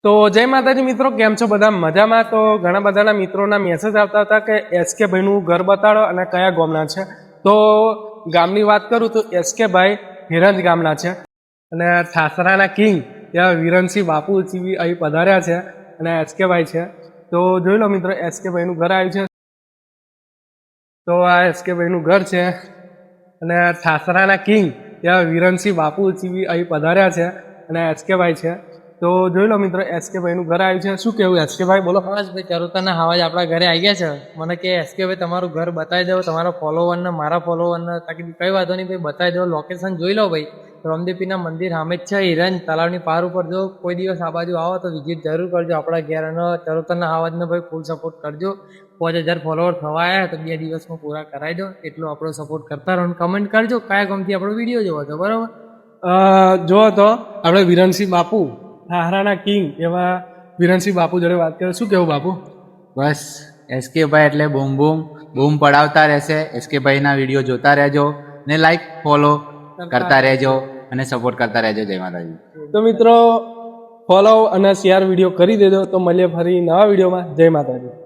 તો જય માતાજી મિત્રો, કેમ છો બધા મજામાં? તો ઘણા બધાના મિત્રોના મેસેજ આવતા હતા કે એસકે ભાઈનું ઘર બતાડો અને કયા ગામના છે. તો ગામની વાત કરું તો એસકે ભાઈ હિરંજ ગામના છે અને ઠાસરાના કિંગ ત્યાં વિરનસિંહ બાપુ અહીં પધાર્યા છે અને એસકે ભાઈ છે. તો જોઈ લો મિત્રો, એસકે ભાઈનું ઘર આવ્યું છે. તો આ એસકે ભાઈનું ઘર છે અને ઠાસરાના કિંગ ત્યાં વિરનસિંહ બાપુ અહીં પધાર્યા છે અને એસકે ભાઈ છે. તો જોઈ લો મિત્રો, એસકે ભાઈનું ઘર આવ્યું છે. શું કેવું એસકે ભાઈ, બોલો. બસ ભાઈ, ચરોતરના હવાજ આપણા ઘરે આવી ગયા છે. મને કે એસકે ભાઈ તમારું ઘર બતાવી દો, તમારા ફોલોવરને, મારા ફોલોવરને. તાકી કઈ વાંધો નહીં ભાઈ, બતાવી દો. લોકેશન જોઈ લો ભાઈ. રામદેવપીરના મંદિર સામે જ છે, હિરંજ તલાવની પાર ઉપર. જો કોઈ દિવસ આ બાજુ આવો તો વિઝિટ જરૂર કરજો આપણા ઘેર. અને ચરોતરના હવાજને ભાઈ ફૂલ સપોર્ટ કરજો. 5000 ફોલોવર થવા આવ્યા તો 2 દિવસમાં પૂરા કરાવી દો. એટલો આપણો સપોર્ટ કરતા રહો. કમેન્ટ કરજો કયા ગામથી આપણો વિડીયો જોવો છો, બરાબર? જો તો આપણે વિરનસિંહ બાપુ, ઠાસરાના કિંગ એવા વિરનસિંહ બાપુ જોડે વાત કરીએ. શું કેવું બાપુ? બસ એસકે ભાઈ એટલે બૂમ બૂમ બૂમ પડાવતા રહેશે. એસકે ભાઈના વિડીયો જોતા રહેજો ને લાઈક ફોલો કરતા રહેજો અને સપોર્ટ કરતા રહેજો. જય માતાજી. તો મિત્રો, ફોલો અને શેર વિડીયો કરી દેજો. તો મળીએ ફરી નવા વિડીયોમાં. જય માતાજી.